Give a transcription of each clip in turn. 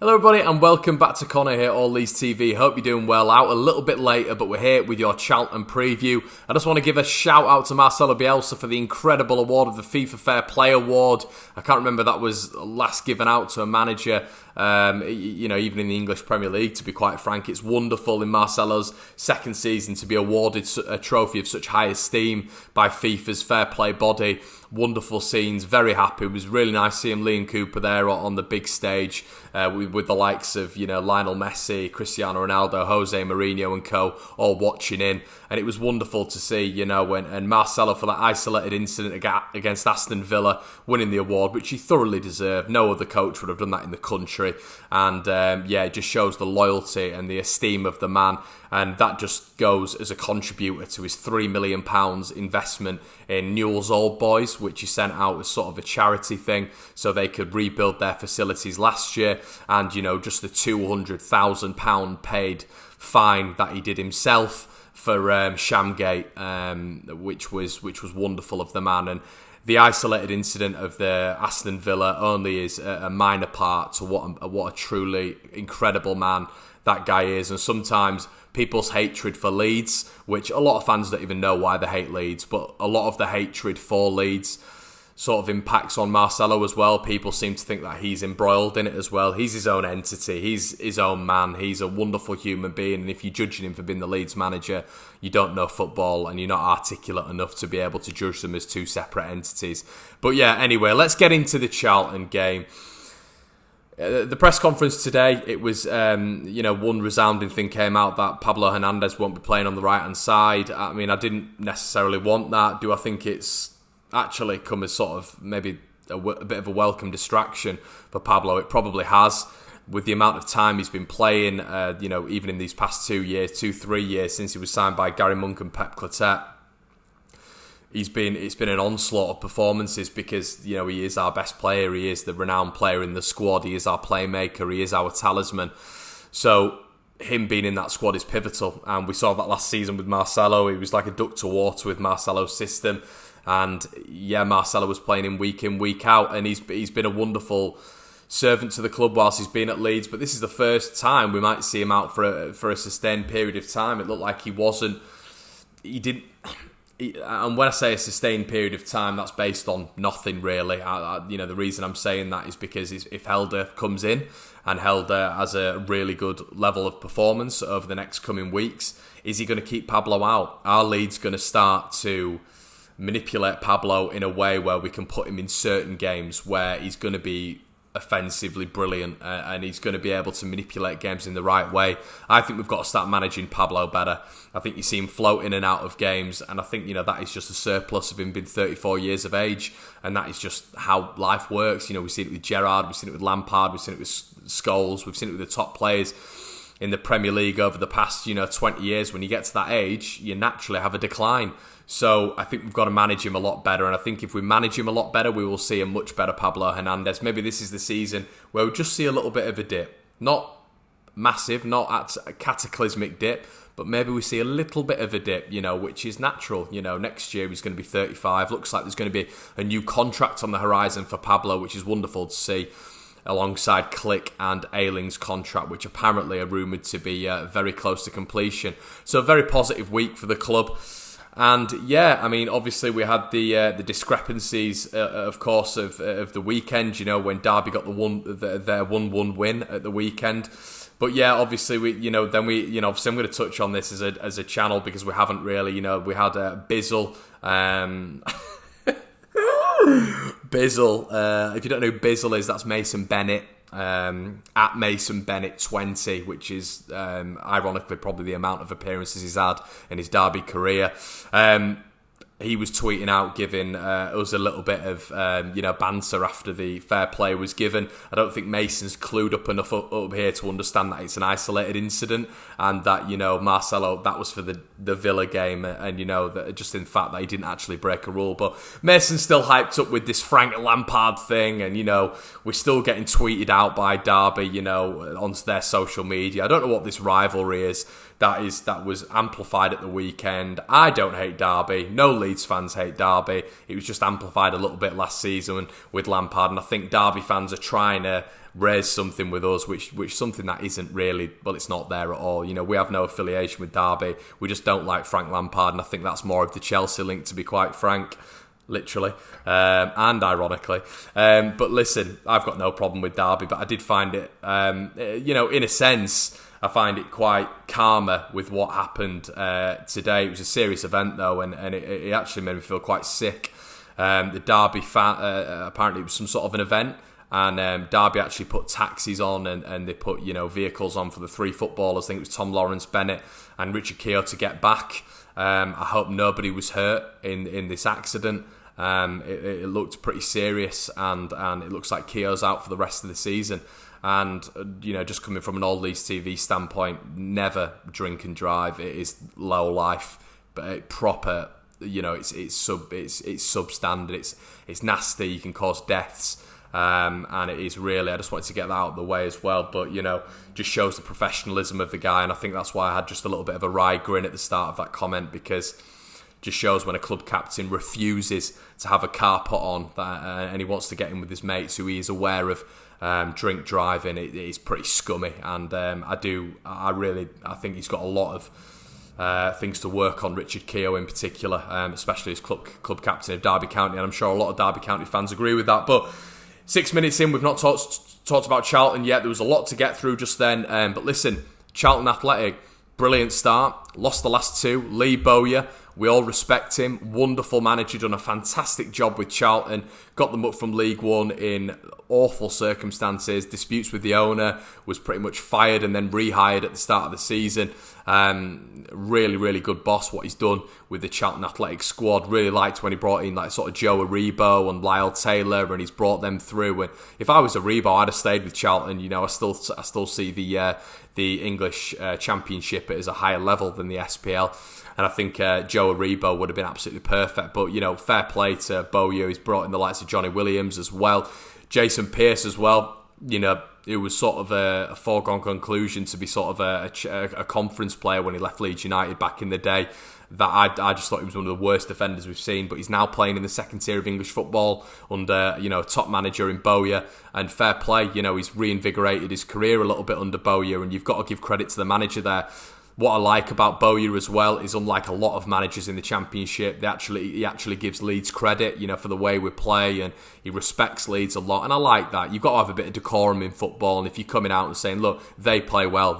Hello everybody and welcome back to Conor here, Leeds TV. Hope you're doing well. Out a little bit later, but we're here with your Charlton preview. I just want to give a shout out to Marcelo Bielsa for the incredible award of the FIFA Fair Play Award. I can't remember that was last given out to a manager, even in the English Premier League, to be quite frank. It's wonderful in Marcelo's second season to be awarded a trophy of such high esteem by FIFA's Fair Play body. Wonderful scenes, very happy. It was really nice seeing Liam Cooper there on the big stage with the likes of Lionel Messi, Cristiano Ronaldo, Jose Mourinho and co. all watching in, and it was wonderful to see and Marcelo for that isolated incident against Aston Villa winning the award, which he thoroughly deserved. No other coach would have done that in the country, and it just shows the loyalty and the esteem of the man, and that just goes as a contributor to his £3 million investment in Newell's Old Boys, which he sent out as sort of a charity thing so they could rebuild their facilities last year, and just the £200,000 paid fine that he did himself for Shamgate, which was wonderful of the man. And the isolated incident of the Aston Villa only is a minor part to what a truly incredible man that guy is. And sometimes people's hatred for Leeds, which a lot of fans don't even know why they hate Leeds, but a lot of the hatred for Leeds sort of impacts on Marcelo as well. People seem to think that he's embroiled in it as well. He's his own entity. He's his own man. He's a wonderful human being. And if you're judging him for being the Leeds manager, you don't know football and you're not articulate enough to be able to judge them as two separate entities. But yeah, anyway, let's get into the Charlton game. The press conference today, it was, one resounding thing came out that Pablo Hernandez won't be playing on the right-hand side. I mean, I didn't necessarily want that. Do I think it's actually come as sort of maybe a bit of a welcome distraction for Pablo? It probably has, with the amount of time he's been playing, even in these past 3 years since he was signed by Gary Monk and Pep Clotet. It's been an onslaught of performances because, he is our best player, he is the renowned player in the squad, he is our playmaker, he is our talisman. So him being in that squad is pivotal, and we saw that last season with Marcelo. He was like a duck to water with Marcelo's system, and Marcelo was playing him week in, week out, and he's been a wonderful servant to the club whilst he's been at Leeds. But this is the first time we might see him out for a sustained period of time. It looked like and when I say a sustained period of time, that's based on nothing really. The reason I'm saying that is because if Helder comes in and Helder has a really good level of performance over the next coming weeks, is he going to keep Pablo out? Are Leeds going to start to manipulate Pablo in a way where we can put him in certain games where he's going to be offensively brilliant and he's going to be able to manipulate games in the right way? I think we've got to start managing Pablo better. I think you see him float in and out of games, and I think that is just a surplus of him being 34 years of age, and that is just how life works. We've seen it with Gerrard, we've seen it with Lampard, we've seen it with Scholes, we've seen it with the top players in the Premier League over the past 20 years. When you get to that age, you naturally have a decline. So I think we've got to manage him a lot better, and I think if we manage him a lot better, we will see a much better Pablo Hernandez. Maybe this is the season where we'll just see a little bit of a dip. Not massive, not at a cataclysmic dip, but maybe we see a little bit of a dip, which is natural. Next year he's going to be 35. Looks like there's going to be a new contract on the horizon for Pablo, which is wonderful to see, alongside Click and Ayling's contract, which apparently are rumoured to be very close to completion. So a very positive week for the club. And obviously we had the discrepancies, of course, of the weekend. When Derby got their 1-1 win at the weekend. But obviously obviously I'm going to touch on this as a channel because we haven't really, we had Bizzle. Bizzle. If you don't know who Bizzle is, that's Mason Bennett. At Mason Bennett 20, which is ironically probably the amount of appearances he's had in his Derby career. He was tweeting out, giving us a little bit of banter after the fair play was given. I don't think Mason's clued up enough up here to understand that it's an isolated incident, and that Marcelo, that was for the Villa game, and that just in fact that he didn't actually break a rule. But Mason's still hyped up with this Frank Lampard thing, and we're still getting tweeted out by Derby onto their social media. I don't know what this rivalry is. that was amplified at the weekend. I don't hate Derby. No Leeds fans hate Derby. It was just amplified a little bit last season with Lampard, and I think Derby fans are trying to raise something with us, which something that isn't really, well, it's not there at all. We have no affiliation with Derby. We just don't like Frank Lampard, and I think that's more of the Chelsea link, to be quite frank. Literally, and ironically. But listen, I've got no problem with Derby, but I did find it, in a sense, I find it quite calmer with what happened today. It was a serious event, though, and it actually made me feel quite sick. The Derby apparently it was some sort of an event, and Derby actually put taxis on, and they put vehicles on for the three footballers. I think it was Tom Lawrence Bennett and Richard Keogh to get back. I hope nobody was hurt in this accident. It looked pretty serious, and it looks like Keogh's out for the rest of the season. And just coming from an old Leeds TV standpoint, never drink and drive. It is low life, but proper. It's substandard. It's nasty. You can cause deaths, and it is really. I just wanted to get that out of the way as well. But just shows the professionalism of the guy, and I think that's why I had just a little bit of a wry grin at the start of that comment, because just shows when a club captain refuses to have a car put on and he wants to get in with his mates who he is aware of drink driving. It is pretty scummy, and I think he's got a lot of things to work on, Richard Keogh in particular, especially as club captain of Derby County, and I'm sure a lot of Derby County fans agree with that. But 6 minutes in, we've not talked about Charlton yet. There was a lot to get through just then, but listen, Charlton Athletic, brilliant start, lost the last two. Lee Bowyer, we all respect him. Wonderful manager, done a fantastic job with Charlton. Got them up from League One in awful circumstances. Disputes with the owner, was pretty much fired and then rehired at the start of the season. Really, really good boss, what he's done with the Charlton Athletic squad. Really liked when he brought in like sort of Joe Aribo and Lyle Taylor, and he's brought them through. And if I was Aribo, I'd have stayed with Charlton. I still see the English Championship as a higher level than the SPL. And I think Joe Aribo would have been absolutely perfect. But, fair play to Bowyer. He's brought in the likes of Johnny Williams as well. Jason Pearce as well. It was sort of a foregone conclusion to be sort of a conference player when he left Leeds United back in the day. That I just thought he was one of the worst defenders we've seen. But he's now playing in the second tier of English football under, a top manager in Bowyer. And fair play, he's reinvigorated his career a little bit under Bowyer. And you've got to give credit to the manager there. What I like about Bowyer as well is, unlike a lot of managers in the Championship, he actually gives Leeds credit, for the way we play, and he respects Leeds a lot. And I like that. You've got to have a bit of decorum in football, and if you're coming out and saying, look, they play well,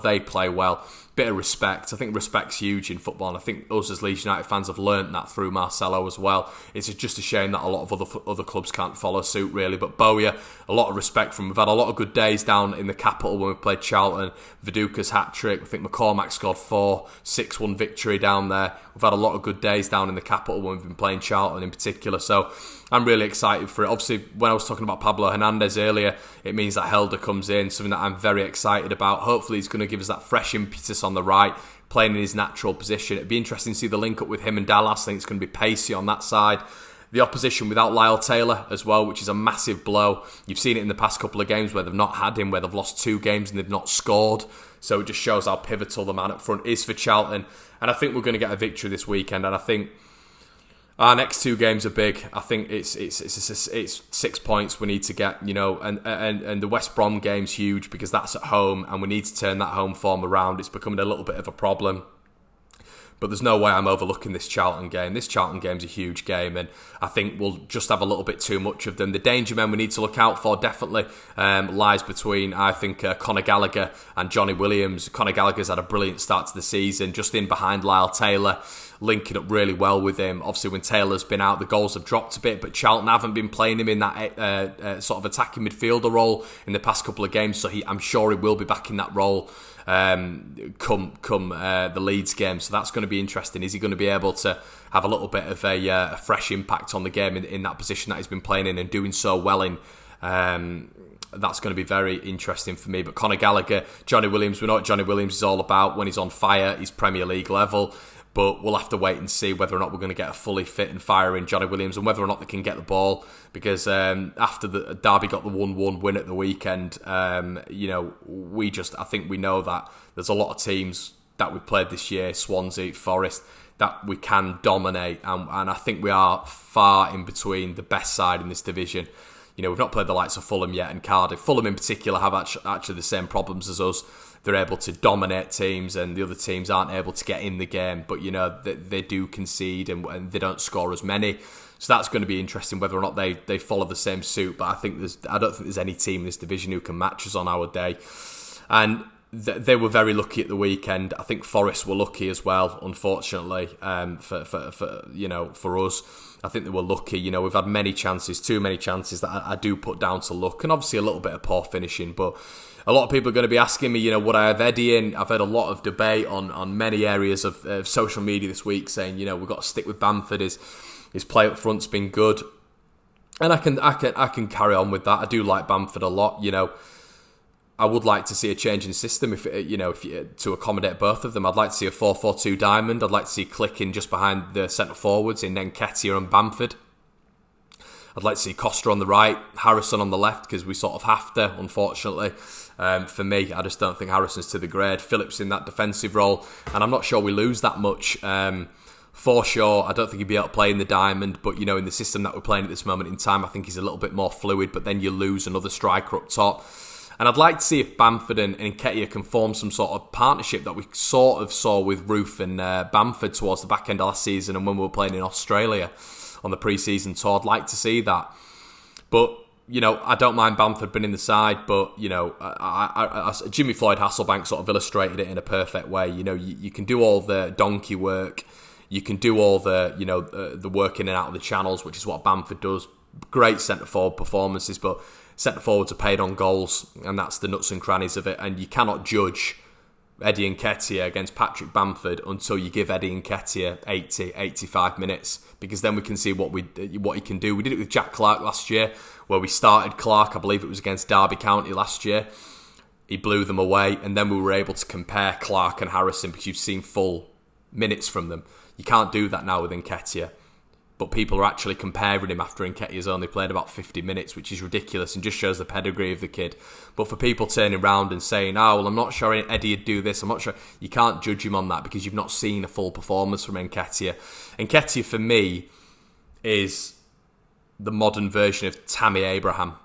bit of respect. I think respect's huge in football, and I think us as Leeds United fans have learnt that through Marcelo as well. It's just a shame that a lot of other clubs can't follow suit, really. But Bowyer, a lot of respect from him. We've had a lot of good days down in the capital when we played Charlton. Viduka's hat-trick. I think McCormack scored 6-1 victory down there. We've had a lot of good days down in the capital when we've been playing Charlton in particular. So I'm really excited for it. Obviously, when I was talking about Pablo Hernandez earlier, it means that Helder comes in, something that I'm very excited about. Hopefully he's going to give us that fresh impetus on the right, playing in his natural position. It'd be interesting to see the link up with him and Dallas. I think it's going to be pacey on that side. The opposition without Lyle Taylor as well, which is a massive blow. You've seen it in the past couple of games where they've not had him, where they've lost 2 games and they've not scored. So it just shows how pivotal the man up front is for Charlton. And I think we're going to get a victory this weekend. And I think our next 2 games are big. I think it's 6 points we need to get, and the West Brom game's huge because that's at home and we need to turn that home form around. It's becoming a little bit of a problem. But there's no way I'm overlooking this Charlton game. This Charlton game's a huge game, and I think we'll just have a little bit too much of them. The danger men we need to look out for definitely lies between, I think, Conor Gallagher and Johnny Williams. Conor Gallagher's had a brilliant start to the season, just in behind Lyle Taylor, linking up really well with him. Obviously, when Taylor's been out, the goals have dropped a bit, but Charlton haven't been playing him in that sort of attacking midfielder role in the past couple of games, so I'm sure he will be back in that role come the Leeds game. So that's going to be interesting. Is he going to be able to have a little bit of a fresh impact on the game in that position that he's been playing in and doing so well in? That's going to be very interesting for me. But Conor Gallagher, Johnny Williams, we know what Johnny Williams is all about. When he's on fire, he's Premier League level. But we'll have to wait and see whether or not we're going to get a fully fit and firing Johnny Williams, and whether or not they can get the ball. Because after the Derby got the 1-1 win at the weekend, I think we know that there's a lot of teams that we've played this year, Swansea, Forest, that we can dominate. And I think we are far in between the best side in this division. You know, we've not played the likes of Fulham yet and Cardiff. Fulham in particular have actually the same problems as us. They're able to dominate teams and the other teams aren't able to get in the game. But, you know, they do concede and they don't score as many. So that's going to be interesting whether or not they follow the same suit. But I don't think there's any team in this division who can match us on our day. And they were very lucky at the weekend. I think Forest were lucky as well, unfortunately, for us. I think they were lucky. You know, we've had many chances, too many chances that I do put down to luck, and obviously a little bit of poor finishing. But a lot of people are going to be asking me, you know, would I have Eddie in? I've had a lot of debate on many areas of social media this week saying, you know, we've got to stick with Bamford. His play up front's been good, and I can carry on with that. I do like Bamford a lot. You know, I would like to see a change in system if to accommodate both of them. I'd like to see a 4-4-2 diamond. I'd like to see clicking just behind the centre forwards in Nketiah and Bamford. I'd like to see Costa on the right, Harrison on the left, because we sort of have to, unfortunately. For me, I just don't think Harrison's to the grade. Phillips in that defensive role, and I'm not sure we lose that much. For sure, I don't think he'd be able to play in the diamond, but, you know, in the system that we're playing at this moment in time, I think he's a little bit more fluid, but then you lose another striker up top. And I'd like to see if Bamford and Nketiah can form some sort of partnership that we sort of saw with Roofe and Bamford towards the back end of last season and when we were playing in Australia on the pre-season tour. I'd like to see that. But, you know, I don't mind Bamford being in the side, but, you know, Jimmy Floyd Hasselbank sort of illustrated it in a perfect way. You know, you can do all the donkey work. You can do all the, you know, the work in and out of the channels, which is what Bamford does. Great centre-forward performances, but centre-forwards are paid on goals, and that's the nuts and crannies of it. And you cannot judge Eddie Nketiah against Patrick Bamford until you give Eddie Nketiah 80, 85 minutes, because then we can see what he can do. We did it with Jack Clarke last year, where we started Clarke, I believe it was against Derby County last year. He blew them away, and then we were able to compare Clarke and Harrison because you've seen full minutes from them. You can't do that now with Nketiah. But people are actually comparing him after Nketiah's only played about 50 minutes, which is ridiculous and just shows the pedigree of the kid. But for people turning around and saying, oh, well, I'm not sure Eddie would do this, I'm not sure, you can't judge him on that because you've not seen a full performance from Nketiah. Nketiah, for me, is the modern version of Tammy Abraham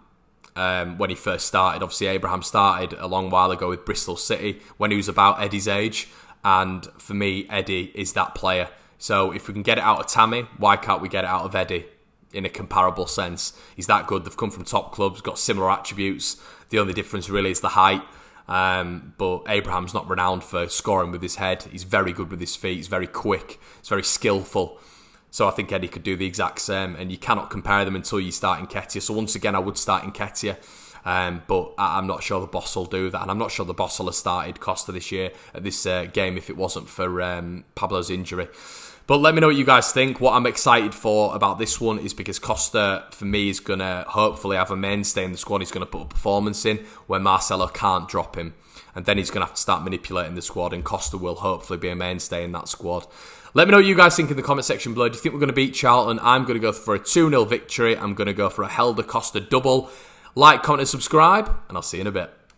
when he first started. Obviously, Abraham started a long while ago with Bristol City when he was about Eddie's age. And for me, Eddie is that player. So if we can get it out of Tammy, why can't we get it out of Eddie in a comparable sense? He's that good. They've come from top clubs, got similar attributes. The only difference really is the height. But Abraham's not renowned for scoring with his head. He's very good with his feet. He's very quick. He's very skillful. So I think Eddie could do the exact same. And you cannot compare them until you start Nketiah. So once again, I would start Nketiah. But I'm not sure the boss will do that. And I'm not sure the boss will have started Costa this year at this game if it wasn't for Pablo's injury. But let me know what you guys think. What I'm excited for about this one is because Costa, for me, is going to hopefully have a mainstay in the squad. He's going to put a performance in where Marcelo can't drop him. And then he's going to have to start manipulating the squad, and Costa will hopefully be a mainstay in that squad. Let me know what you guys think in the comment section below. Do you think we're going to beat Charlton? I'm going to go for a 2-0 victory. I'm going to go for a Helder Costa double. Like, comment and subscribe, and I'll see you in a bit.